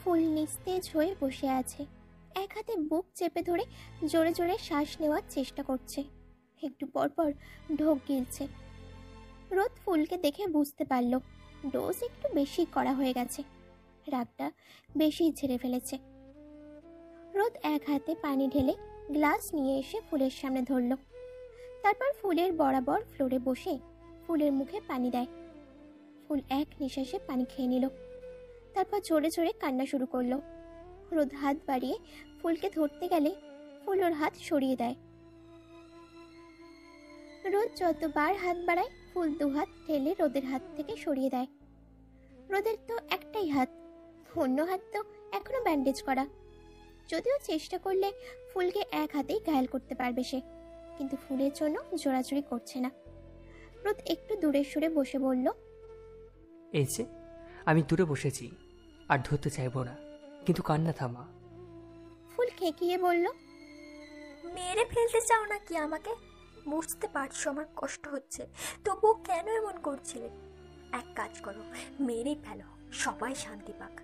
ফুল নিস্তেজ হয়ে বসে আছে, এক হাতে বুক চেপে ধরে জোরে জোরে শ্বাস নেওয়ার চেষ্টা করছে, একটু পর পর ঢোক গিলছে। রোদ ফুলকে দেখে বুঝতে পারল ডোজ একটু বেশি করা হয়ে গেছে, রাগটা বেশি ঝেড়ে ফেলেছে। রোদ এক হাতে পানি ঢেলে গ্লাস নিয়ে এসে ফুলের সামনে ধরল, তারপর ফুলের বরাবর ফ্লোরে বসে ফুলের মুখে পানি দেয়। ফুল এক নিঃশ্বাসে পানি খেয়ে নিল, তারপর জোরে জোরে কান্না শুরু করলো। রোদ হাত বাড়িয়ে ফুলকে ধরতে গেলে ফুল ওর হাত সরিয়ে দেয়। রোদ যতবার হাত বাড়ায় ফুল দুহাত ঠেলে রোদের হাত থেকে সরিয়ে দেয়। রোদের তো একটাই হাত, অন্য হাত তো এখনো ব্যান্ডেজ করা। যদিও চেষ্টা করলে ফুলকে এক হাতেই ঘায়েল করতে পারবে সে, কিন্তু ফুলের জন্য জোরাজুরি করছে না। রোদ একটু দূরে সরে বসে বলল, এই যে আমি দূরে বসেছি, আর ধরতে চাইবো না, কিন্তু কান্না থামা। ফুল খেকিয়ে বলল, মেরে ফেলতে চাও নাকি আমাকে? বুঝতে পারছো আমার কষ্ট হচ্ছে, তবুও কেন এমন করছিলে? এক কাজ করো, মেরেই ফেলো, সবাই শান্তি পাক।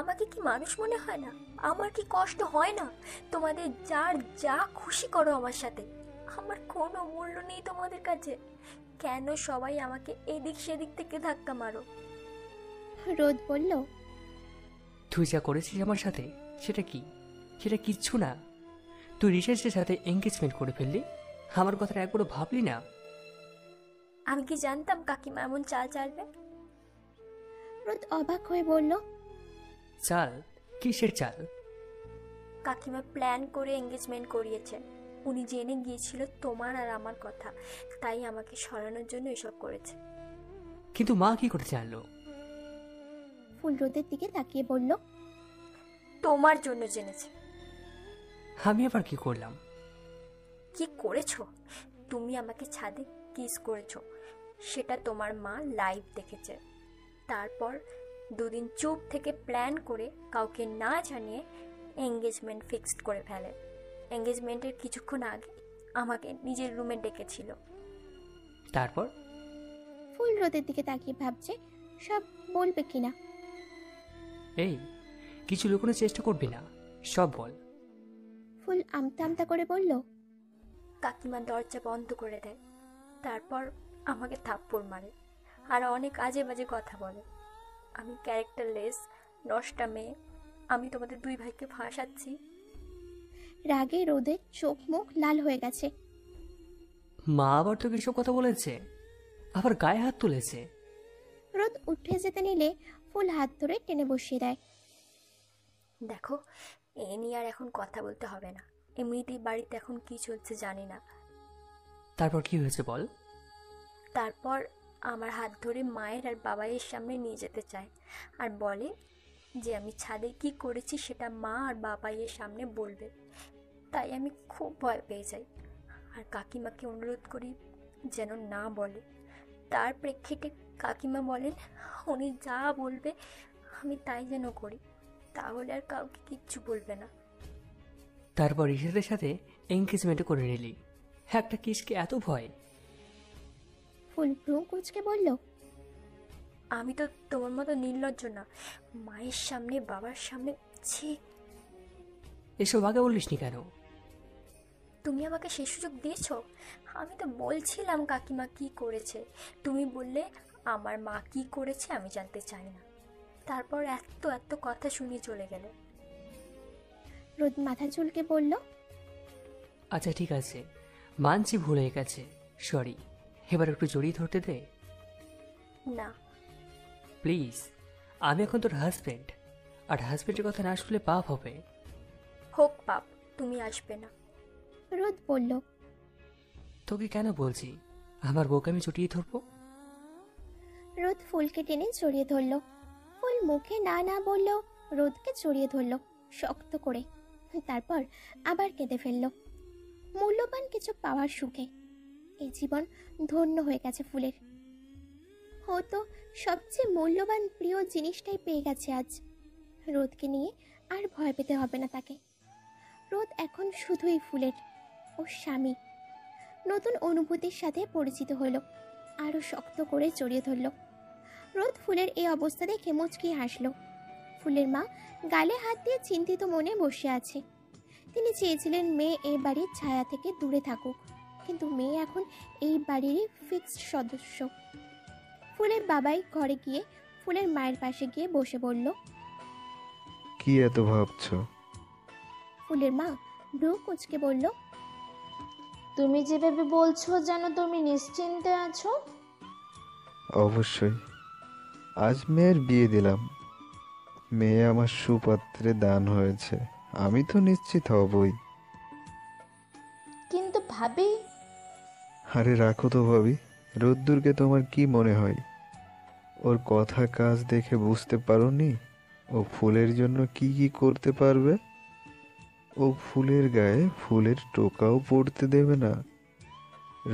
আমাকে কি মানুষ মনে হয় না? আমার কি কষ্ট হয় না? তোমাদের যার যা খুশি করো আমার সাথে, আমার কোনো মূল্য নেই তোমাদের কাছে। কেন সবাই আমাকে এদিক সেদিক থেকে ধাক্কা মারো? রোদ বলল, তুই যা করেছিস আমার সাথে সেটা কি? সেটা কিচ্ছু না। তুই রিসার্চের সাথে এঙ্গেজমেন্ট করে ফেললি, আমার কথাটা একবারও ভাবলি না? আমি কি জানতাম কাকিমা এমন চাল চালবে? রোদ অবাক হয়ে বলল, চাল? কিসের চাল? কাকিমা প্ল্যান করে এঙ্গেজমেন্ট করিয়েছে। উনি জেনে গিয়েছিল তোমার আর আমার কথা, তাই আমাকে সরানোর জন্য এসব করেছে। কিন্তু মা কি করে জানলো? ফুল রোদের দিকে তাকিয়ে বলল, তোমার জন্য জেনেছে। আমি আবার কি করলাম? কি করেছো? তুমি আমাকে ছাদে কিস করেছো, সেটা তোমার মা লাইভ দেখেছে। তারপর দুদিন চুপ থেকে প্ল্যান করে কাউকে না জানিয়ে এঙ্গেজমেন্ট ফিক্সড করে ফেলে। এঙ্গেজমেন্টের কিছুক্ষণ আগে আমাকে নিজের রুমে ডেকেছিল। তারপর? ফুল রোদের দিকে তাকিয়ে ভাবছে সব বলবে কিনা। এই, কিছু লুকোনোর চেষ্টা করবি না, সব বল। ফুল আমতা আমতা করে বলল, কাকিমা দরজা বন্ধ করে দেয়, তারপর আমাকে থাপ্পড় মারে আর অনেক আজে বাজে কথা বলে। আমি ক্যারেক্টারলেস, নষ্টা মেয়ে, আমি তোমাদের দুই ভাইকে ফাঁসাচ্ছি। রাগে রোদের চোখ মুখ লাল হয়ে গেছে। মা আবার তোকে এসব কথা বলেছে? আবার গায়ে হাত তুলেছে? রোদ উঠে যেতে নিলে ফুল হাত ধরে টেনে বসিয়ে দেয়। দেখো, এ নিয়ে আর এখন কথা বলতে হবে না। এমনিতেই বাড়িতে এখন কি চলছে জানি না। তারপর কি হয়েছে বল। তারপর আমার হাত ধরে মায়ের আর বাবাইয়ের সামনে নিয়ে যেতে চায় আর বলে যে আমি ছাদে কি করেছি সেটা মা আর বাবাইয়ের সামনে বলবে। তাই আমি খুব ভয় পেয়ে যাই আর কাকিমাকে অনুরোধ করি যেন না বলে। তার প্রেক্ষিতে কাকিমা বলেন উনি যা বলবে আমি তাই যেন করি, তাহলে আর কাউকে কিচ্ছু বলবে না। তারপর রিসাদের সাথে এঙ্গেজমেন্ট করে নিলি, একটা কিসকে এত ভয়? ফুল ভ্রু কুঁচকে বলল, আমি তো তোমার মতো নির্লজ্জ না। মায়ের সামনে বাবার সামনে, ছি। এসব আগে বলিসনি কেন? তুমি আমাকে সেই সুযোগ দিয়েছ? আমি তো বলছিলাম কাকিমা কি করেছে, তুমি বললে আমার মা কি করেছে আমি জানতে চাই না। তারপর এত এত কথা শুনিয়ে চলে গেলে। রোদ মাথা চুলকে বলল, আচ্ছা ঠিক আছে, মানছি ভুল হয়ে গেছে, সরি। এবার একটু জড়িয়ে ধরতে দে। না প্লিজ, আমি এখন তোর হাজব্যান্ড, আর হাজব্যান্ডের কথা না শুনলে পাপ হবে। হোক পাপ, তুমি আসবে না। রোদ বলল, তোকে কেন বলছি আমার বউকে আমি জড়িয়ে ধরবো? রোদ ফুলকে টেনে জড়িয়ে ধরল। ফুল মুখে না না বললেও রোদকে জড়িয়ে ধরল শক্ত করে, তারপর আবার কেঁদে ফেলল মূল্যবান কিছু পাওয়ার সুখে। এই জীবন ধন্য হয়ে গেছে ফুলের। ও তো সবচেয়ে মূল্যবান প্রিয় জিনিসটাই পেয়ে গেছে আজ। রোদকে নিয়ে আর ভয় পেতে হবে না তাকে। রোদ এখন শুধুই ফুলের, ওর স্বামী। নতুন অনুভূতির সাথে পরিচিত হলো, আরো শক্ত করে জড়িয়ে ধরল। রোদ ফুলের এই অবস্থা দেখে মুচকি হাসল। ফুলের মা গালে হাত দিয়ে চিন্তিত মনে বসে আছে। তিনি চেয়েছিলেন মেয়ে এই বাড়ির ছায়া থেকে দূরে থাকুক, কিন্তু মেয়ে এখন এই বাড়িরই ফিক্সড সদস্য। ফুলের বাবাই ঘরে গিয়ে ফুলের মায়ের পাশে গিয়ে বসে বলল। কি এত ভাবছো? ফুলের মা ভ্রু কুঁচকে বলল, তুমি যেভাবে বলছো যেন তুমি নিশ্চিন্তে আছো। অবশ্যই, আজ মেয়ের বিয়ে দিলাম, মেয়ে আমার সুপাত্রে দান হয়েছে, আমি তো নিশ্চিত হবই। কিন্তু ভাবি, আরে রাখো তো ভাবি, রোদ্দুরকে তোমার কি মনে হয়? ওর কথা কাজ দেখে বুঝতে পারোনি ও ফুলের জন্য কি কি করতে পারবে? ও ফুলের গায়ে ফুলের টোকাও পড়তে দেবে না।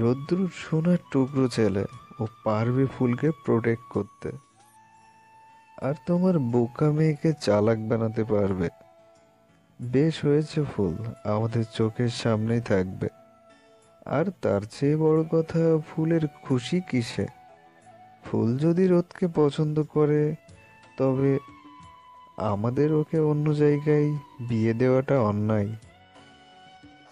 রোদ্দুর সোনার টুকরো ছেলে, ও পারবে ফুলকে প্রোটেক্ট করতে। আর তোমার বোকা মেয়েকে চালাক বানাতে পারবে। বেশ হয়েছে, ফুল আমাদের চোখের সামনেই থাকবে। আর তার চেয়ে বড় কথা, ফুলের খুশি কিসে? ফুল যদি রোদকে পছন্দ করে, তবে আমাদের ওকে অন্য জায়গায় বিয়ে দেওয়াটা অন্যায়।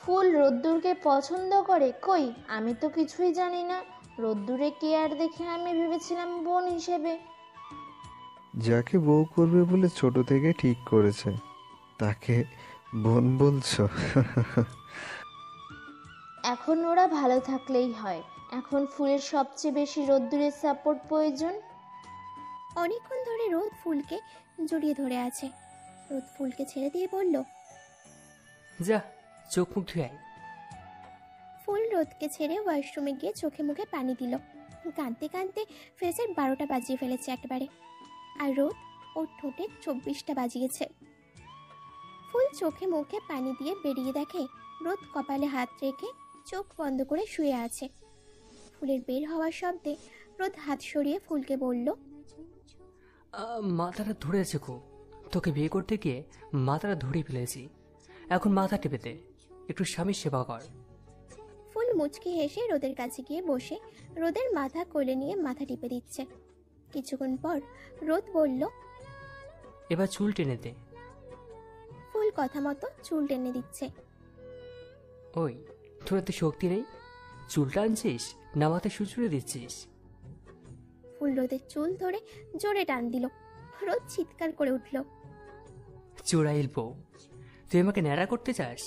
ফুল রোদ্দুরকে পছন্দ করে? কই, আমি তো কিছুই জানি না। রোদ্দুরে কেয়ার দেখে আমি ভেবেছিলাম বোন হিসেবে। যাকে বউ করবে বলে ছোট থেকে ঠিক করেছে, তাকে বোন বলছো? এখন ওরা ভালো থাকলেই হয়। এখন ফুলের সবচেয়ে বেশি রোদ্দুরের সাপোর্ট প্রয়োজন। অনেকক্ষণ ধরে রোদ ফুলকে জড়িয়ে ধরে আছে। রোদ ফুলকে ছেড়ে দিয়ে বলল। যা, চোখ মুখ ধুয়ে আয়। ফুল রোদকে ছেড়ে ওয়াশরুমে গিয়ে চোখে মুখে পানি দিল। কাঁদতে কাঁদতে ফেসের 12টা বাজিয়ে ফেলেছে একবারে, আর রোদ ওর ঠোঁটে 24টা বাজিয়েছে। ফুল চোখে মুখে পানি দিয়ে বেরিয়ে দেখে রোদ কপালে হাত রেখে চোখ বন্ধ করে শুয়ে আছে। ফুলের বের হওয়ার শব্দে রোদ হাত সরিয়ে ফুলকে বলল, মাথাটা ধরে আছে খুব। তোকে বিয়ে করতে গিয়ে মাথাটা ধরে ফেলেছি, এখন মাথা টেপে দে, একটু স্বামীর সেবা কর। ফুল মুচকি হেসে রোদের কাছে গিয়ে বসে রোদের মাথা কোলে নিয়ে মাথা টিপে দিচ্ছে। কিছুক্ষণ পর রোদ বলল, এবার চুল টেনে দে। ফুল কথা মতো চুল টেনে দিচ্ছে। ওই, তোর এত শক্তি নেই? চুলটা আনছিস না মাথায় সুচুড়ে দিচ্ছিস? ফুল রোদের চুল ধরে জোরে টান দিল। রোদ চিৎকার করে উঠল। চোরাইল বউ, তুই আমাকে ন্যাড়া করতে চাস?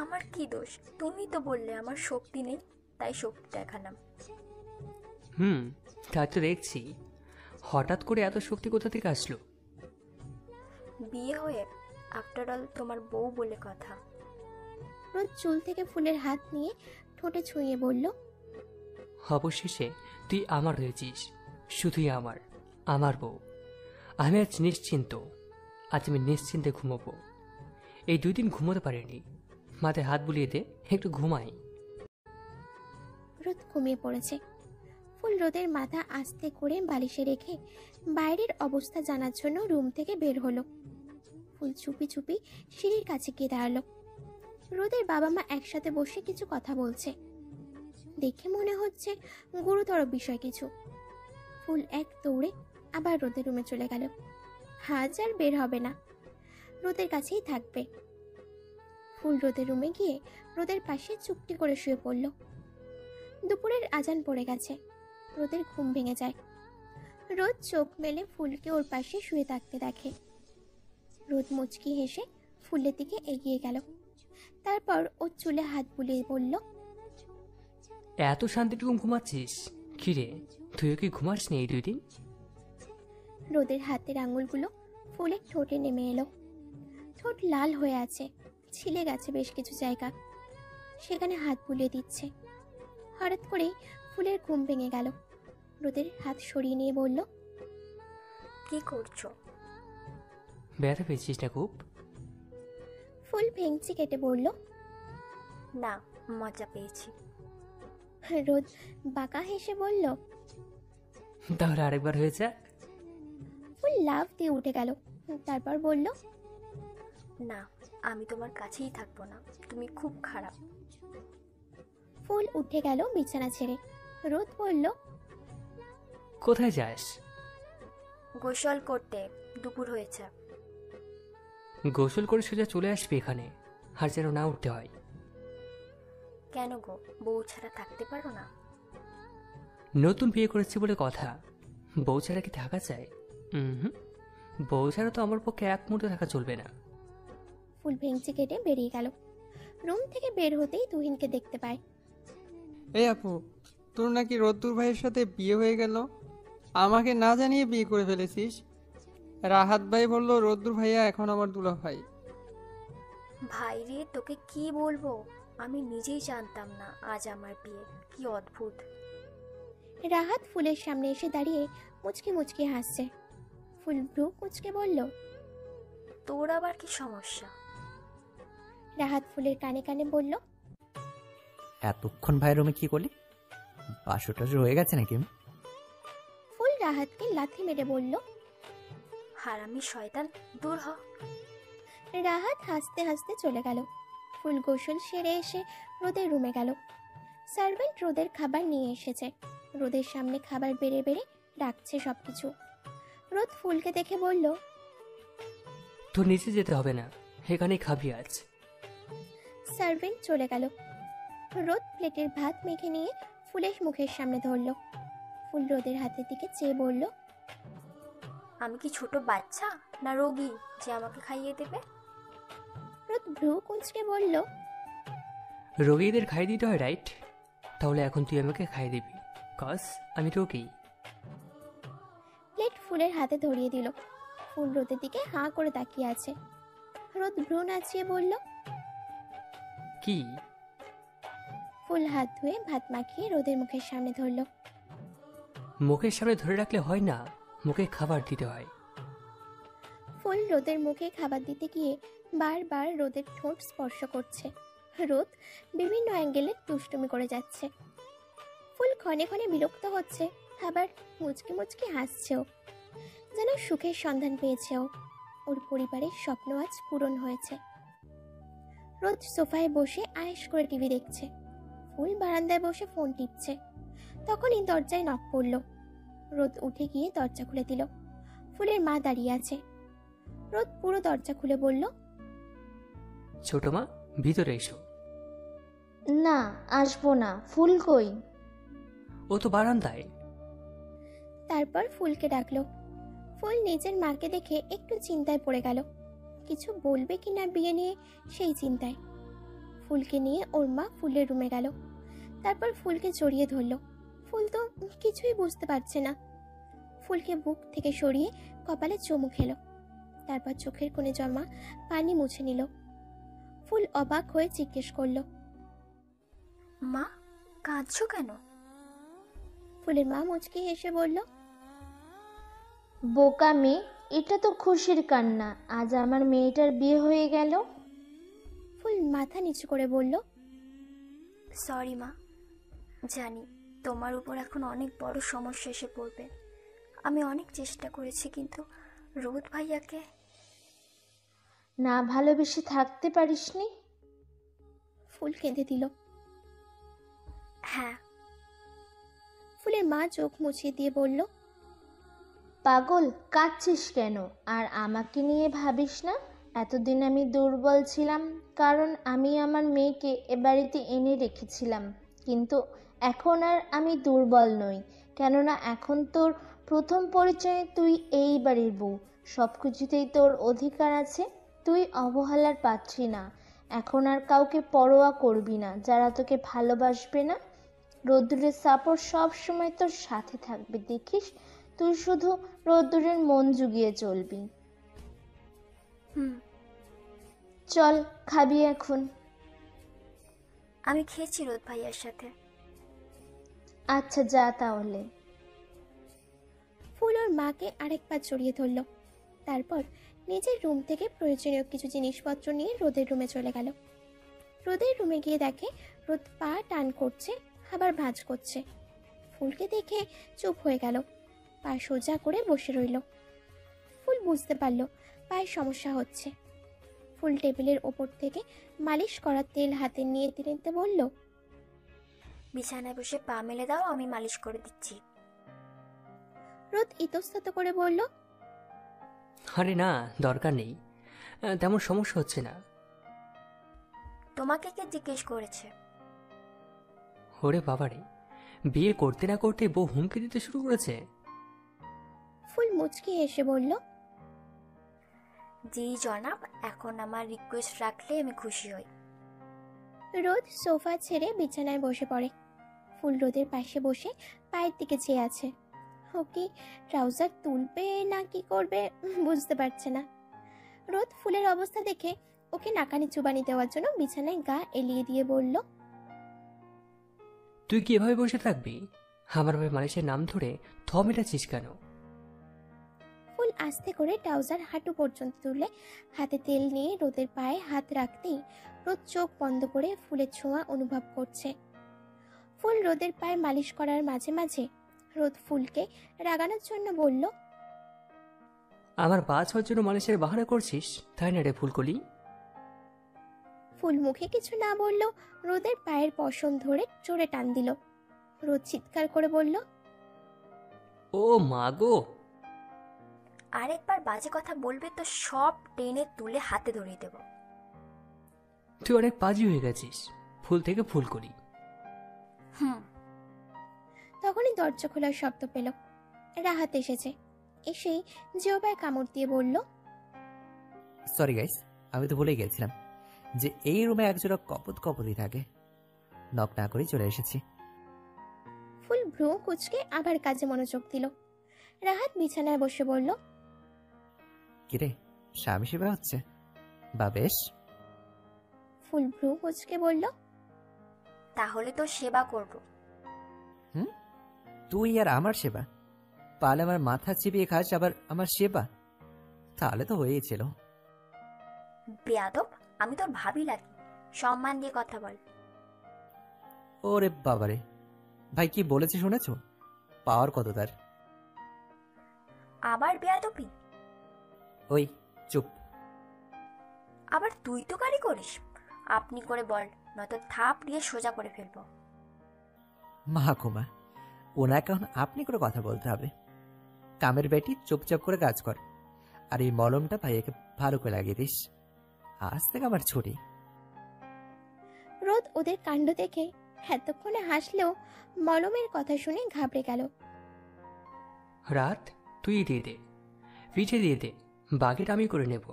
আমার কি দোষ? তুমি তো বললে আমার শক্তি নেই, তাই শক্তি দেখালাম। তাই তো দেখছি। হঠাৎ করে এত শক্তি কোথা থেকে আসলো? বিয়ে হয়ে আফটার অল তোমার বউ বলে কথা। রোদ চুল থেকে ফুলের হাত নিয়ে ঠোঁটে ছুঁয়ে বলল, অবশেষে তুই আমার হয়েছিস, শুধুই আমার, আমার বউ। আমি আজ নিশ্চিন্ত, আজ আমি নিশ্চিন্তে ঘুমোবো। এই 2 দিন ঘুমোতে পারিনি, মাথায় হাত বুলিয়ে দে, একটু ঘুমাই। রোদ ঘুমিয়ে পড়েছে। ফুল রোদের মাথা আস্তে করে বালিশে রেখে বাইরের অবস্থা জানার জন্য রুম থেকে বের হলো। ফুল চুপি চুপি সিঁড়ির কাছে গিয়ে দাঁড়ালো। রোদের বাবা মা একসাথে বসে কিছু কথা বলছে, দেখে মনে হচ্ছে গুরুতর বিষয় কিছু। ফুল এক দৌড়ে আবার রোদের রুমে চলে গেল। আজ আর বের হবে না, রোদের কাছেই থাকবে। ফুল রোদের রুমে গিয়ে রোদের পাশে চুপটি করে শুয়ে পড়ল। দুপুরের আজান পড়ে গেছে। রোদের ঘুম ভেঙে যায়। রোদ চোখ মেলে ফুলকে ওর পাশে শুয়ে থাকতে দেখে। রোদ মুচকি হেসে ফুলের দিকে এগিয়ে গেল। তারপর ওর চুলে হাত বুলিয়ে বলল, এত শান্তিটুকু ঘুমাচ্ছিস? কিরে, তুইও কি ঘুমাসনি এই 2 দিন? রোদের হাতের আঙুলগুলো ফুলের ঠোঁটে নেমে এলো। ঠোঁট লাল হয়ে আছে, ছিলে গেছে বেশ কিছু জায়গা, সেখানে হাত বুলিয়ে দিচ্ছে। হঠাৎ করেই ফুলের ঘুম ভেঙে গেল। রোদের হাত সরিয়ে নিয়ে বলল, কি করছো? ব্যথা পেয়েছিস না খুব? ফুল ভেঙচি কেটে বলল, না, মজা পেয়েছি। রোদ বাঁকা হেসে বলল, তাহলে আরেকবার হয়ে যাক। ফুল লাফ দিয়ে উঠে গেল। তারপর বলল, না, আমি তোমার কাছেই থাকবো না, তুমি খুব খারাপ। ফুল উঠে গেল বিছানা ছেড়ে। রোদ বলল, কোথায় যাস? গোসল করতে। দুপুর হয়েছে। গোসল করে সোজা চলে আসবে এখানে, আর যেন না উঠতে হয়। কেন গো, বউ ছাড়া থাকতে পারো না? নতুন বিয়ে করেছি বলে কথা, বউ ছাড়া কি থাকা চায়? বউ ছাড়া তো আমার পক্ষে এক মুহূর্ত থাকা চলবে না। ফুল ভেঙচি কেটে বেরিয়ে গেল। রুম থেকে বের হতেই তুহিনকে দেখতে পায়। এই আপু, তোর নাকি রদ্দুর ভাইয়ের সাথে বিয়ে হয়ে গেল? আমাকে না জানিয়ে বিয়ে করে ফেলেছিস। রাহাত ভাই বলল রদ্দুর ভাইয়া এখন আমার দুলা ভাই। ভাই রে, তোকে কি বলবো, আমি নিজেই জানতাম না আজ আমার বিয়ে। কি অদ্ভুত। রাহাত ফুলের সামনে এসে দাঁড়িয়ে মুচকি মুচকি হাসছে। ফুল ভ্রু কুঁচকে বলল, তোর আবার কি সমস্যা? রাহাত ফুলের কানে কানে বলল, এতক্ষণ ভাইয়ের রুমে কি করলি? বাসর টাসর হয়ে গেছে নাকি? ফুল রাহাতকে লাথি মেরে বলল। হারামি শয়তান, দূর হ। রাহাত হাসতে হাসতে চলে গেল। ফুল গোসল সেরে এসে রোদের রুমে গেল। সার্ভেন্ট রোদের খাবার নিয়ে এসেছে। রোদের সামনে খাবার বেড়ে বেড়ে ডাকছে সবকিছু। রোদ ফুলকে দেখে বলল, তোর নিচে যেতে হবে না, এখানেই খাবি আজ। সার্ভেন্ট চলে গেল। রোদ প্লেটের ভাত মেখে নিয়ে ফুলের মুখের সামনে ধরল। ফুল রোদের হাতের দিকে চেয়ে বলল, আমি কি ছোট বাচ্চা না রোগী যে আমাকে খাইয়ে দেবে? রোদ ভ্রু কুঁচকে বলল, রোগীদের খাই দিতে হয়, রাইট? তাহলে এখন তুই আমাকে খাই দিবি, কজ আমি রোগী। প্লেট ফুলের হাতে ধরিয়ে দিল। ফুল রোদের দিকে হাঁ করে তাকিয়ে আছে। রোদ ভ্রু নাচিয়ে বলল, কি? ফুল হাত ধুয়ে ভাত মাখিয়ে রোদের মুখের সামনে ধরল। মুখের সামনে ধরে রাখলে হয় না, মুখে খাবার দিতে হয়। ফুল রোদের মুখে খাবার দিতে গিয়ে বারবার রোদের ঠোঁট স্পর্শ করছে। রোদ বিভিন্ন অ্যাঙ্গেলে দুষ্টুমি করে যাচ্ছে। ফুল ক্ষণে ক্ষণে বিরক্ত হচ্ছে, আবার মুচকি মুচকি হাসছেও, যেন সুখের সন্ধান পেয়েছেও। ওর পরিবারের স্বপ্ন আজ পূরণ হয়েছে। রোদ সোফায় বসে আয়েশ করে টিভি দেখছে। ফুল বারান্দায় বসে ফোন টিপছে। তখনই দরজায় নক পড়ল। রোদ উঠে গিয়ে দরজা খুলে দিল। ফুলের মা দাঁড়িয়ে আছে। রোদ পুরো দরজা খুলে বলল, ছোট মা, ভিতরে এসো। না, আসবো না। ফুল কই? ও তো বারান্দায়। তারপর ফুলকে ডাকলো। ফুল নিজের মাকে দেখে একটু চিন্তায় পড়ে গেল। কিছু বলবে কিনা বিয়ে নিয়ে, সেই চিন্তায়। ফুলকে নিয়ে ওর মা ফুলের রুমে গেল। তারপর ফুলকে জড়িয়ে ধরলো। ফুল তো কিছুই বুঝতে পারছে না। ফুলকে বুক থেকে সরিয়ে কপালে চুমু খেলো। তারপর চোখের কোণে জমা পানি মুছে নিল। ফুল অবাক হয়ে জিজ্ঞেস করলো, মা, কাঁদছো কেন? ফুলের মা মুচকি হেসে বলল, বোকা মেয়ে, এটা তো খুশির কান্না। আজ আমার মেয়েটার বিয়ে হয়ে গেল। ফুল মাথা নিচু করে বলল, সরি মা, জানি তোমার উপর এখন অনেক বড় সমস্যা এসে পড়বে। আমি অনেক চেষ্টা করেছি, কিন্তু রোদ ভাইয়াকে না ভালোবেসে থাকতে পারিসনি? ফুল কেঁদে দিল। হ্যাঁ। ফুলের মা চোখ মুছিয়ে দিয়ে বলল, পাগল, কাঁদছিস কেন? আর আমাকে নিয়ে ভাবিস না। এতদিন আমি দুর্বল ছিলাম, কারণ আমি আমার মেয়েকে এ বাড়িতে এনে রেখেছিলাম। কিন্তু এখন আর আমি দুর্বল নই, কেননা এখন তোর প্রথম পরিচয়ে তুই এই বাড়ির বউ। সব কিছুতেই তোর অধিকার আছে। তুই অবহেলার পাচ্ছি না। এখন আর কাউকে পরোয়া করবি না যারা তোকে ভালোবাসবে না। রোদ্দুরের সাপোর্ট সবসময় তোর সাথে থাকবে, দেখিস। তুই শুধু রোদ্দুরের মন জুগিয়ে চলবি। চল, খাবি এখন? আমি খেয়েছি রোদ ভাইয়ার সাথে। আচ্ছা, যা তাহলে। ফুল ওর মাকে আরেকবার জড়িয়ে ধরল। তারপর নিজের রুম থেকে প্রয়োজনীয় কিছু জিনিসপত্র নিয়ে রোদের রুমে চলে গেল। রোদের রুমে গিয়ে দেখে রোদ পা টান করছে, আবার ভাঁজ করছে। ফুলকে দেখে চুপ হয়ে গেল, পা সোজা করে বসে রইল। ফুল বুঝতে পারল পায়ের সমস্যা হচ্ছে। ফুল টেবিলের ওপর থেকে মালিশ করার তেল হাতে নিয়ে নিতে বলল, বিছানায় বসে পা মেলে দাও, আমি মালিশ করে দিচ্ছি। রোদ ইতস্তত করে বলল, আরে না, দরকার নেই, তেমন সমস্যা হচ্ছে না। তোমাকে কে জিজ্ঞেস করেছে? ওরে বাবারে, বিয়ে করতে না করতে বউ হুমকি দিতে শুরু করেছে। ফুল মুচকি হেসে বলল, জি জনাব, এখন আমার রিকোয়েস্ট রাখলে আমি খুশি হই। রোদ সোফা ছেড়ে বিছানায় বসে পড়ে। ফুল রোদের পাশে বসে পায়ের দিকে চেয়ে আছে। ও কি ট্রাউজার তুলবে না কি করবে বুঝতে পারছে না। রোদ ফুলের অবস্থা দেখে ওকে নাকানি চুবানি দেওয়ার জন্য বিছানায় গা এলিয়ে দিয়ে বলল, তুই কি এভাবে বসে থাকবি? আমার ভাই মানুষের নাম ধরে থ মেটাচ্ছিস কেন? ফুল আস্তে করে ট্রাউজার হাঁটু পর্যন্ত তুলে হাতে তেল নিয়ে রোদের পায়ে হাত রাখতেই রোদ চোখ বন্ধ করে ফুলের ছোঁয়া অনুভব করছে। ফুল রোদের পায়ে মালিশ করার মাঝে মাঝে রোদ ফুলকে রাগানোর জন্য বলল, আমার বাজ হওয়ার জন্য মানুষের বাহানা করছিস, তাই না রে ফুলকলি? ফুল মুখে কিছু না বললেও রোদের পায়ের পশম ধরে জোরে টান দিল। রোদ চিৎকার করে বলল, ও মা গো! আরেকবার বাজে কথা বলবে তো সব টেনে তুলে হাতে ধরিয়ে দেব। তুই অনেক পাজি হয়ে গেছিস, ফুল থেকে ফুলকলি। হুম। তখনই দরজা খোলার শব্দ পেল। রাহাত এসেছে। এসেই জিওবায় কামড় দিয়ে বলল, সরি গাইস, আমি তো ভুলে গেছিলাম যে এই রুমে একজোড়া কপতি থাকে। নক না করেই চলে এসেছি। ফুল ভ্রু কুচকে আবার কাজে মনোযোগ দিল। রাহাত বিছানায় বসে বলল, কিরে, স্বামী সেবা হচ্ছে? বা বেশ। ফুল ভ্রু কুচকে বলল, তাহলে তো সেবা করব। তুই আর আমার সেবা? পালে আমার মাথা চিবিয়ে খাস, আবার আমার সেবা? তাহলে তো হয়েছিল। বেয়াদব, আমি তোর ভাবি লাগি, সম্মান দিয়ে কথা বল। ওরে বাবারে, ভাই কি বলেছে শুনেছ? পাওয়ার কত তার! আবার বেয়াদবি? ওই চুপ। আবার তুই তো গাড়ি করিস। আপনি করে বল, নয়তো থাপ দিয়ে সোজা করে ফেলবো। মা কুমা, ওনাকে এখন আপনি করে কথা বলতে হবে। কামের বেটি, চুপচাপ করে কাজ কর। আর এই মলমটা ভাইয়াকে ভালো করে লাগিয়ে দিস। আজ থেকে আমার ছুটি। রোদ ওদের কাণ্ড দেখে এতক্ষণে হাসলেও মলমের কথা শুনে ঘাবড়ে গেল। রাত, তুই দিয়ে দে, পিঠে দিয়ে দে, বাকিটা আমি করে নেব।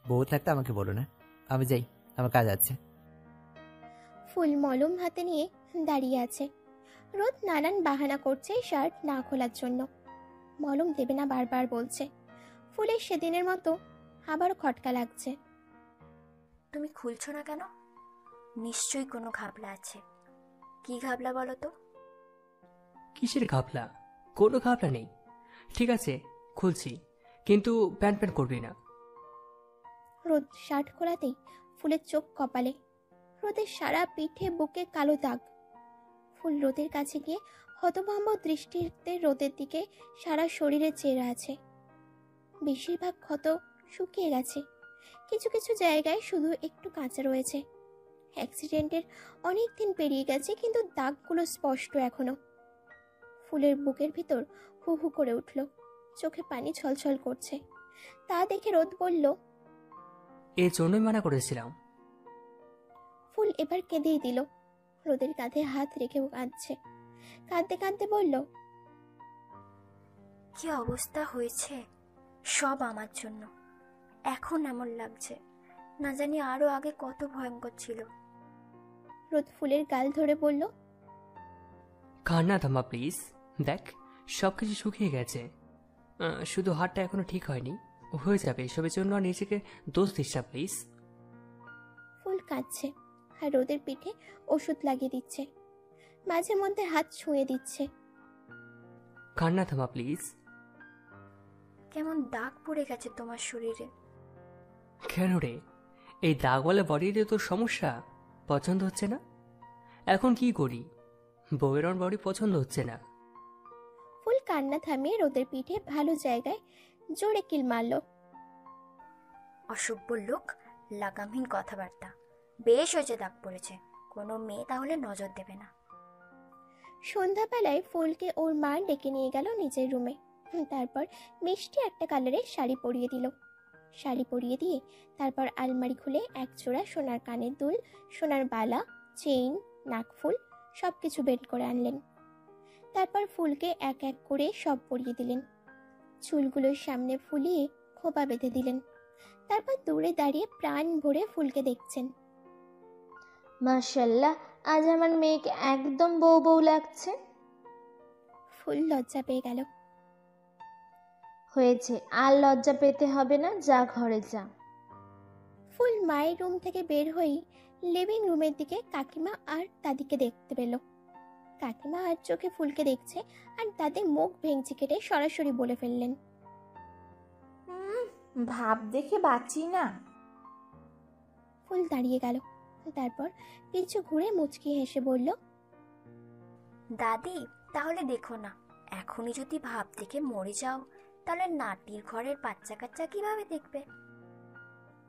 বউ থাকতে আমাকে বলো না, আমি যাই, আমার কাজ আছে। ফুল মলম হাতে নিয়ে দাঁড়িয়ে আছে। রোদ নানান বাহানা করছে শার্ট না খোলার জন্য। মলম দেবে না বারবার বলছে। ফুলের সেদিনের মতো আবার খটকা লাগছে। তুমি খুলছো না কেন? নিশ্চয়ই কোনো ঘাবলা আছে। কি ঘাবলা বলো তো? কিসের ঘাপলা? কোনো ঘাপলা নেই। ঠিক আছে, খুলছি, কিন্তু প্যান্ট প্যান্ট করবি না। রোদ শার্ট খোলাতেই ফুলের চোখ কপালে। রোদের সারা পিঠে বুকে কালো দাগ। ফুল রোদের কাছে গিয়ে হতভম্ব দৃষ্টিতে রোদের দিকে সারা শরীরে চেয়ে আছে। বেশিরভাগ ক্ষত শুকিয়ে গেছে, কিছু কিছু জায়গায় শুধু একটু কাঁচা রয়েছে। অ্যাক্সিডেন্টের অনেক দিন পেরিয়ে গেছে, কিন্তু দাগগুলো স্পষ্ট এখনো। ফুলের বুকের ভিতর হু হু করে উঠল, চোখে পানি ছলছল করছে। তা দেখে রোদ বলল, এর জন্যই মানা করেছিলাম। ফুল এবার কেঁদেই দিল। রোদের কাঁধে হাত রেখেও কাঁদছে। কাঁদতে কাঁদতে বলল, কি অবস্থা হয়েছে সব আমার জন্য। এখন এমন লাগছে, না জানি আরো আগে কত ভয়ঙ্কর ছিল। রোদ ফুলের গাল ধরে বলল, কান্না থামা প্লিজ। দেখ, সবকিছু শুকিয়ে গেছে, শুধু হাতটা এখনো ঠিক হয়নি। হয়ে যাবে, এসবের জন্য আর নিজেকে দোষ দিস না প্লিজ। ফুল কাঁদছে আর রোদের পিঠে ওষুধ লাগিয়ে দিচ্ছে, মাঝে মধ্যে হাত ছুঁয়ে দিচ্ছে। কান্না থামা প্লিজ। কেমন দাগ পড়ে গেছে তোমার শরীরে। কেন রে, এই দাগওয়ালা বডিতে তোর সমস্যা? পছন্দ হচ্ছে না? এখন কি করি? বউয়ের ওর বডি পছন্দ হচ্ছে না। ফুল কান্না থামিয়ে রোদের পিঠে ভালো জায়গায় জোরে কিল মারল। অসভ্য লোক, লাগামহীন কথাবার্তা। বেশ হয়েছে দাগ পড়েছে, কোনো মেয়ে তাহলে নজর দেবে না। সন্ধ্যাবেলায় ফুলকে ওর মা ডেকে নিয়ে গেল নিজের রুমে। তারপর মিষ্টি একটা কালারের শাড়ি পরিয়ে দিল। শাড়ি পরিয়ে দিয়ে তারপর আলমারি খুলে এক জোড়া সোনার কানের দুল, সোনার বালা, চেইন, নাকফুল সব কিছু বের করে আনলেন। তারপর ফুলকে এক এক করে সব পরিয়ে দিলেন। চুলগুলোর সামনে ফুলিয়ে খোপা বেঁধে দিলেন। তারপর দূরে দাঁড়িয়ে প্রাণ ভরে ফুলকে দেখছেন। মাশাল্লাহ, আজ আমার মেয়েকে একদম বউ বউ লাগছে। ফুল লজ্জা পেয়ে গেল। হয়েছে, আর লজ্জা পেতে হবে না, যা ঘরে যা। ফুল মায়ের রুম থেকে বের হয়েই লিভিং রুমের দিকে কাকিমা আর দাদিকে দেখতে পেল। কাকিমা আর চোখে ফুলকে দেখছে আর দাদি মুখ ভেঙচি কেটে সরাসরি বলে ফেললেন, ভাব দেখে বাঁচি না। ফুল দাঁড়িয়ে গেল। তারপর পিছু ঘুরে মুচকি হেসে বলল, দাদি তাহলে দেখো না, এখনই যদি ভাব দেখে মরে যাও তাহলে নাতির ঘরের বাচ্চা কাচ্চা কিভাবে দেখবে?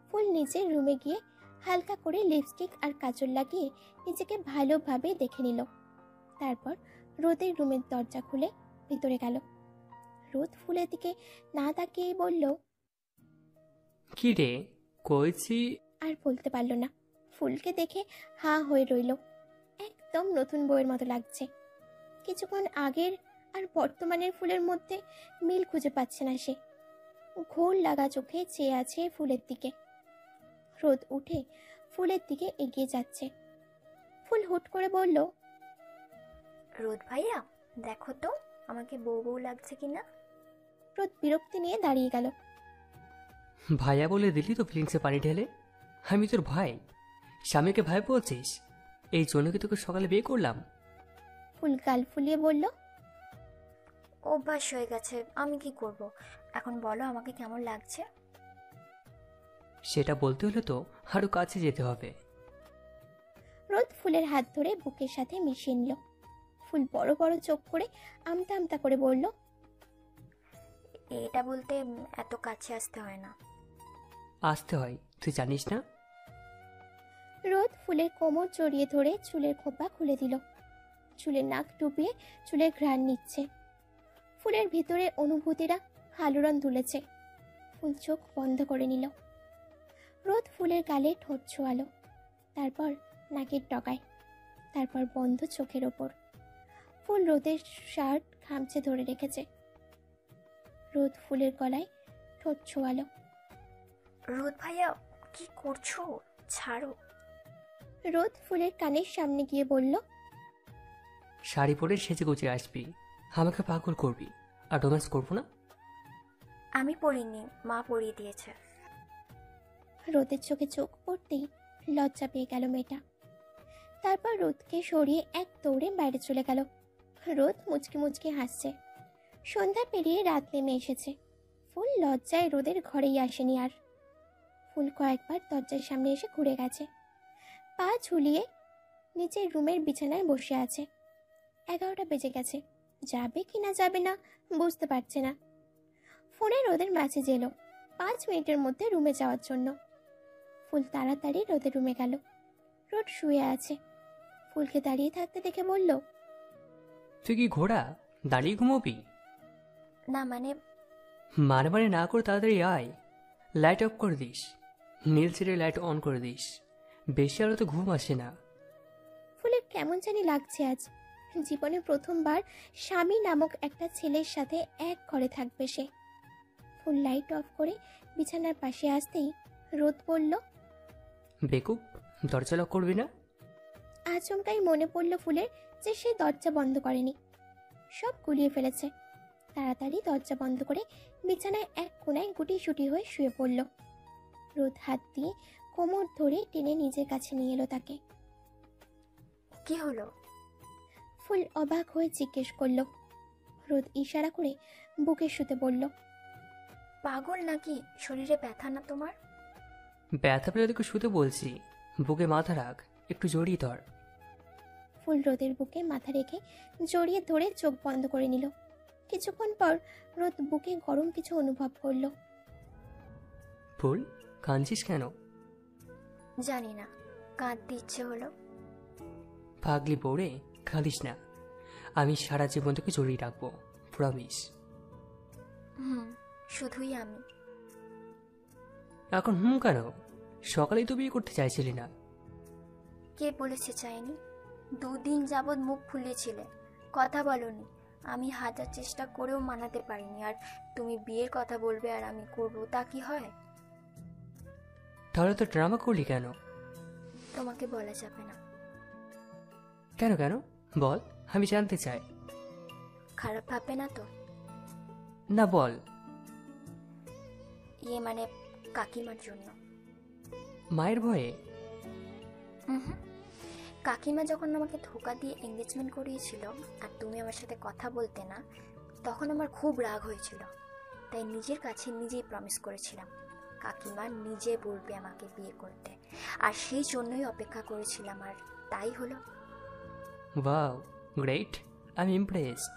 ফুল নিজের রুমে গিয়ে হালকা করে লিপস্টিক আর কাজল লাগিয়ে নিজেকে ভালোভাবে দেখে নিল। তারপর রোদের রুমের দরজা খুলে ভিতরে গেল। রোদ ফুলের দিকে না তাকিয়েই বলল, কি রে, কইছি। আর বলতে পারল না। ফুলকে দেখে হাঁ হয়ে রইল। একদম নতুন বইয়ের মতো লাগছে। কিছুক্ষণ আগের আর বর্তমানের ফুলের মধ্যে মিল খুঁজে পাচ্ছে না সে। ঘোর লাগা চোখে চেয়ে আছে ফুলের দিকে। রোদ উঠে ফুলের দিকে এগিয়ে যাচ্ছে। ফুল হুট করে বলল, রোদ ভাইয়া দেখো তো আমাকে বউ বউ লাগছে কিনা। রোদ বিরক্তি নিয়ে দাঁড়িয়ে গেল। ভাইয়া বলে দিলি তো ফিলিংসে পানি ঢেলে। আমি তোর ভাই, স্বামীকে ভাই বলছিস? এই জন্য কি তোকে সকালে বিয়ে করলাম? ফুল গাল ফুলিয়ে বলল, অভ্যাস হয়ে গেছে, আমি কি করব। এখন বলো আমাকে কেমন লাগছে। সেটা বলতে হলে তো আরো কাছে যেতে হবে। রোদ ফুলের হাত ধরে বুকের সাথে মিশিয়ে নিল। ফুল বড় বড় চোখ করে আমতা আমতা করে বলল, এটা বলতে এত কাছে আসতে হয় না। আসতে হয়, তুই জানিস না? রোদ ফুলের কোমর জড়িয়ে ধরে চুলের খোপা খুলে দিল। চুলের নাক ডুবিয়ে চুলের ঘ্রাণ নিচ্ছে। ফুলের ভিতরে অনুভূতিরা আলোড়ন তুলেছে। ফুল চোখ বন্ধ করে নিল। রোদ ফুলের গালে ঠোঁট ছোঁয়ালো, তারপর নাকের ডগায়, তারপর বন্ধ চোখের ওপর। ফুল রোদের শার্ট খামচে ধরে রেখেছে। রোদ ফুলের গলায় ঠোঁট ছোঁয়ালো। রোদ ভাইয়া কি করছো, ছাড়ো। রোদ ফুলের কানের সামনে গিয়ে বলল, শাড়ি পরে সেজে গুজে আসবি, আমাকে পাগল করবি, আর রোম্যান্স করবো না? আমি পড়িনি, মা পড়িয়ে দিয়েছে। রোদের চোখে চোখ পড়তেই লজ্জা পেয়ে গেল মেয়েটা। তারপর রোদকে সরিয়ে এক দৌড়ে বাইরে চলে গেল। রোদ মুচকি মুচকি হাসছে। সন্ধ্যা পেরিয়ে রাত নেমে এসেছে। ফুল লজ্জায় রোদের ঘরেই আসেনি আর। ফুল কয়েকবার দরজার সামনে এসে ঘুরে গেছে। পা ঝুলিয়ে নিচের রুমের বিছানায় বসে আছে। 11টা বেজে গেছে। যাবে কি না যাবে না বুঝতে পারছে না। ফোনে রোদের মেসেজ এলো 5 মিনিটের মধ্যে রুমে যাওয়ার জন্য। ফুল তাড়াতাড়ি রোদের রুমে গেল। রোদ শুয়ে আছে। ফুলকে দাঁড়িয়ে থাকতে দেখে বলল, তুই কি ঘোড়া, দাঁড়িয়ে ঘুমোবি? না মানে মানে না করে তাড়াতাড়ি আয়। লাইট অফ করে দিস, নীল ছেড়ে লাইট অন করে দিস, বেশি আলো তো ঘুম আসে না। ফুলের কেমন জানি লাগছে আজ। জীবনে প্রথমবার স্বামী নামক একটা ছেলের সাথে এক ঘরে থাকবে সে। ফুল লাইট অফ করে বিছানার পাশে আসতেই রোদ বলল, বেকুব, দরজা লক করবি না? আচমকাই মনে পড়ল ফুলের যে সে দরজা বন্ধ করেনি। সব গুলিয়ে ফেলেছে। তাড়াতাড়ি দরজা বন্ধ করে বিছানায় এক কোণায় গুটিসুটি হয়ে শুয়ে পড়ল। রোদ হাত দিয়ে কোমর ধরে টেনে নিজের কাছে নিয়ে এলো তাকে। কি হলো? ফুল অবাক হয়ে জিজ্ঞেস করল। রোদ ইশারা করে বুকে শুতে বলল, পাগল নাকি? শরীরে ব্যথা না তোমার? ব্যথা পেলে তোকে শুতে বলছি, বুকে মাথা রাখ, একটু জড়িয়ে ধর। ফুল রোদের বুকে মাথা রেখে জড়িয়ে ধরে চোখ বন্ধ করে নিল। কিছুক্ষণ পর রোদ বুকে গরম কিছু অনুভব করল। ফুল, কাঁদছিস কেন? জানি না, কাঁদতে ইচ্ছে হলো। পাগলি পড়ে কাঁদিস না, আমি সারা জীবন তোকে জড়িয়ে রাখবো, প্রমিস। হুম, শুধুই আমি। এখন কেন? সকালেই তো বিয়ে করতে চাইছিলি না। কে বলেছে চাইনি? 2 দিন যাবৎ মুখ ফুলিয়েছিলে, কথা বলনি। আমি হাজার চেষ্টা করেও মানাতে পারিনি, আর তুমি বিয়ের কথা বলবে আর আমি করবো, তা কি হয়? তাহলে তো ড্রামা করলি কেন? তোমাকে বলা যাবে না। কেন কেন বল, আমি জানতে চাই। খারাপ ভাববে না তো? না বল। মানে কাকিমার জন্য। মায়ের ভয়ে? হুম, কাকিমা যখন আমাকে ধোকা দিয়ে এঙ্গেজমেন্ট করিয়েছিল আর তুমি আমার সাথে কথা বলতে না, তখন আমার খুব রাগ হয়েছিল। তাই নিজের কাছে নিজেই প্রমিস করেছিলাম কাকিমা নিজে বলবে আমাকে বিয়ে করতে, আর সেই জন্যই অপেক্ষা করেছিলাম, আর তাই হলো। Wow, great, I am impressed.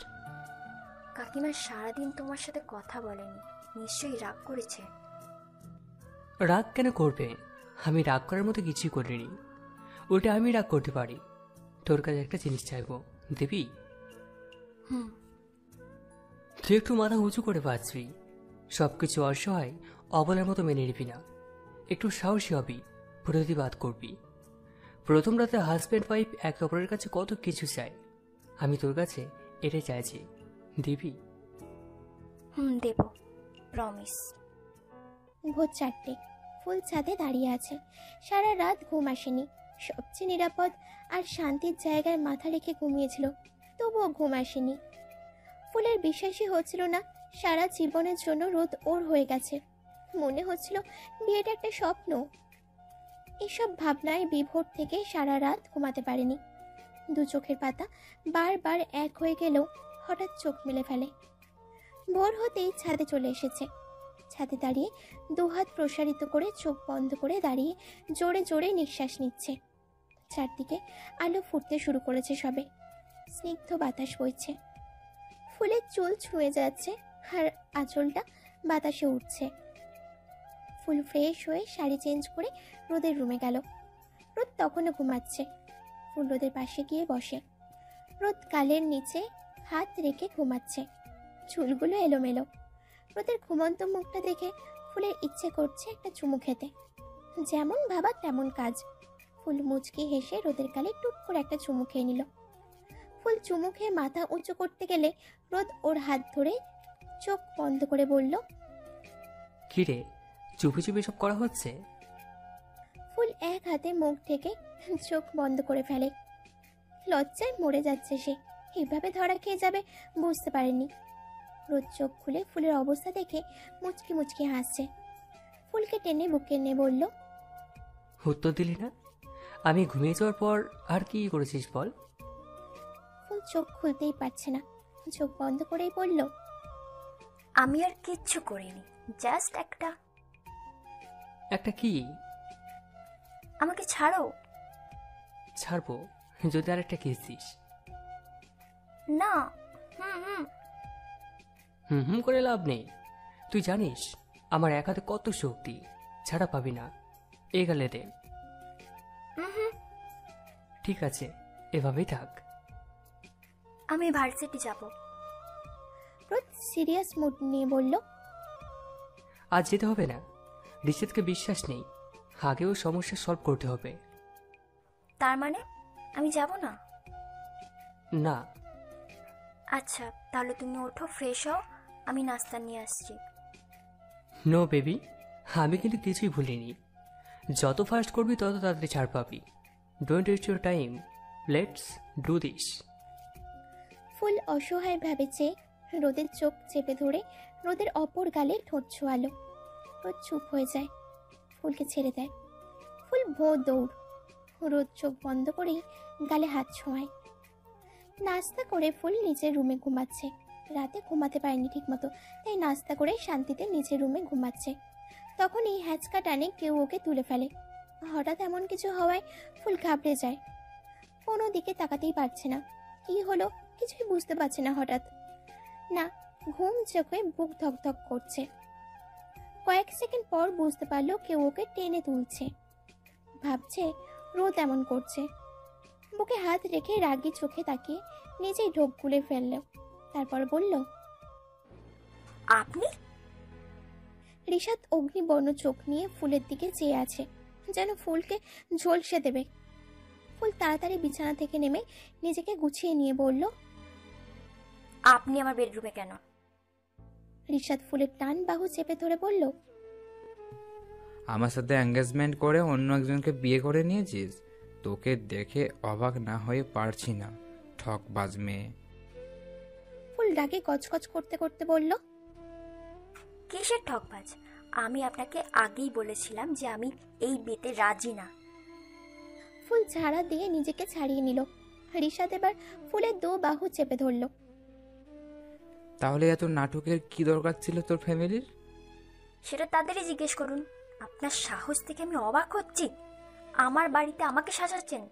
কাকিমা সারাদিন তোমার সাথে কথা বলেনি, নিশ্চয়ই রাগ করেছে। রাগ কেন করবে? আমি রাগ করার মতো কিছুই করিনি। ওটা আমি রাগ করতে পারি। তোর কাছে একটা জিনিস চাইবো, দিবি? হুম। তুই একটু মাথা উঁচু করে বাঁচবি, সবকিছু অসহায় অবলার মতো মেনে নিবি না। একটু সাহসী হবি, প্রতিবাদ করবি। প্রথম রাতে হাজব্যান্ড ওয়াইফ একে অপরের কাছে কত কিছু চায়, আমি তোর কাছে এটাই চাইছি, দিবি? হুম, দেব, প্রমিস। ভোর 4টে, ফুল ছাদে দাঁড়িয়ে আছে। সারা রাত ঘুম আসেনি। সবচেয়ে নিরাপদ আর শান্তির জায়গায় মাথা রেখে ঘুমিয়েছিল, তবুও ঘুম আসেনি। ফুলের বিশ্বাসই হচ্ছিল না সারা জীবনের জন্য রোদ ওর হয়ে গেছে। মনে হচ্ছিল বিয়েটা একটা স্বপ্ন। এসব ভাবনায় বিভোর থেকে সারা রাত ঘুমাতে পারেনি। দু চোখের পাতা বারবার এক হয়ে গেলেও হঠাৎ চোখ মেলে ফেলে। ভোর হতেই ছাদে চলে এসেছে। ছাদে দাঁড়িয়ে দুহাত প্রসারিত করে চোখ বন্ধ করে দাঁড়িয়ে জোরে জোরে নিঃশ্বাস নিচ্ছে। চারদিকে আলো ফুটতে শুরু করেছে সবে, স্নিগ্ধ বাতাস বইছে। ফুলের চুল ছুঁয়ে যাচ্ছে আর আঁচলটা বাতাসে উঠছে। ফুল ফ্রেশ হয়ে শাড়ি চেঞ্জ করে রোদের রুমে গেল। রোদ তখনও ঘুমাচ্ছে। ফুল রোদের পাশে গিয়ে বসে। রোদ গালের নিচে হাত রেখে ঘুমাচ্ছে, চুলগুলো এলোমেলো। রোদের ঘুমন্ত মুখটা দেখে ফুলের ইচ্ছে করছে একটা চুমু খেতে। যেমন ভাবা তেমন কাজ। ফুল মুচকি হেসে রোদের গালে টুপ করে একটা চুমু খেয়ে নিল। ফুল চুমু খেয়ে মাথা উঁচু করতে গেলে রোদ ওর হাত ধরে চোখ বন্ধ করে বলল, কিরে, চুপি চুপি সব করা হচ্ছে? ফুল এক হাতে মুখ ঢেকে চোখ বন্ধ করে ফেলে। লজ্জায় মরে যাচ্ছে সে, এইভাবে ধরা খেয়ে যাবে বুঝতে পারেনি। রোদ চোখ খুলে ফুলের অবস্থা দেখে মুচকি মুচকি হাসছে। ফুলকে টেনে বুকে নিয়ে বলল, উত্তর দিলি না? আমি ঘুমিয়ে যাওয়ার পর আর কি করেছিস বল? ফুল চোখ খুলতেই পারছে না, চোখ বন্ধ করেই বলল, আমি আর কিচ্ছু করিনি, জাস্ট একটা কি? আমাকে ছাড়ো। ছাড়বো যদি আরেকটা কিস দিস। না। হুম। হুম করে লাভ নেই। তুই জানিস আমার এক হাতে কত শক্তি, ছাড়া পাবি না। এ গালে দে। ঠিক আছে, এভাবেই থাক। আমি ভার্সিটি যাব। রোদ সিরিয়াস মুড নিয়ে বলল, আজ যেতে হবে না। রিশাদকে বিশ্বাস নেই, আগেও সমস্যা সলভ করতে হবে। তার মানে আমি যাব না? না। আচ্ছা, তাহলে তুমি ওঠো, ফ্রেশ হও, আমি নাস্তা নিয়ে আসছি। নো বেবি, আমি কিন্তু কিছুই ভুলিনি। যত ফাস্ট করবি তত তাড়াতাড়ি ছাড় পাবি। Don't waste your time, let's do দিস। ফুল অসহায় ভাবে চেয়ে রোদের চোখ চেপে ধরে রোদের অপর গালে ঠোঁট ছোঁয়ালো। রোদ চুপ হয়ে যায়, ফুলকে ছেড়ে দেয়। ফুল ভোর দৌড়। রোদ চোখ বন্ধ করেই গালে হাত ছোঁয়ায়। নাস্তা করে ফুল নিজের রুমে ঘুমাচ্ছে। রাতে ঘুমাতে পারেনি ঠিকমতো, তাই নাস্তা করে শান্তিতে নিজের রুমে ঘুমাচ্ছে। তখনই হ্যাঁচকা টানে কেউ ওকে তুলে ফেলে। হঠাৎ এমন কিছু হওয়ায় ফুল ঘাবড়ে যায়। কোনো দিকে তাকাতেই পারছে না। কি হলো কিছুই বুঝতে পারছে না। হঠাৎ না, ঘুম চোখে বুক ধকধক করছে। কয়েক সেকেন্ড পর বুঝতে পারলো কেউ ওকে টেনে তুলছে। ভাবছে রোদ এমন করছে। বুকে হাত রেখে রাগী চোখে তাকিয়ে নিজেই ঢোক গুলে ফেলল। তারপর বলল, আপনি? রিশাদ অগ্নিবর্ণ চোখ নিয়ে ফুলের দিকে চেয়ে আছে, যেন ফুলকে ঝলসে দেবে। ফুল তাড়াতাড়ি বিছানা থেকে নেমে নিজেকে গুছিয়ে নিয়ে বলল, আপনি আমার বেডরুমে কেন? রিশাদ ফুলের টান বাহু চেপে ধরে বলল, আমার সাথে এঙ্গেজমেন্ট করে অন্য একজনকে বিয়ে করে নিয়েছিস? তোকে দেখে অবাক না হয়ে পারছি না, ঠকবাজ মেয়ে। ফুল রাগে গজগজ করতে করতে বলল, কিসের ঠকবাজ? আমি আপনাকে আগেই বলেছিলাম যে আমি এই বিয়েতে রাজি না। ফুল ঝাড়া দিয়ে নিজেকে ছাড়িয়ে নিল। রিশাদ এবার ফুলের দু বাহু চেপে ধরল। তাহলে এত নাটকের কি দরকার ছিল তোর ফ্যামিলির? সেটা তাদেরই জিজ্ঞেস করুন। আপনার সাহস থেকে আমি অবাক হচ্ছি। আমার বাড়িতে আমাকে সাজাচ্ছেন।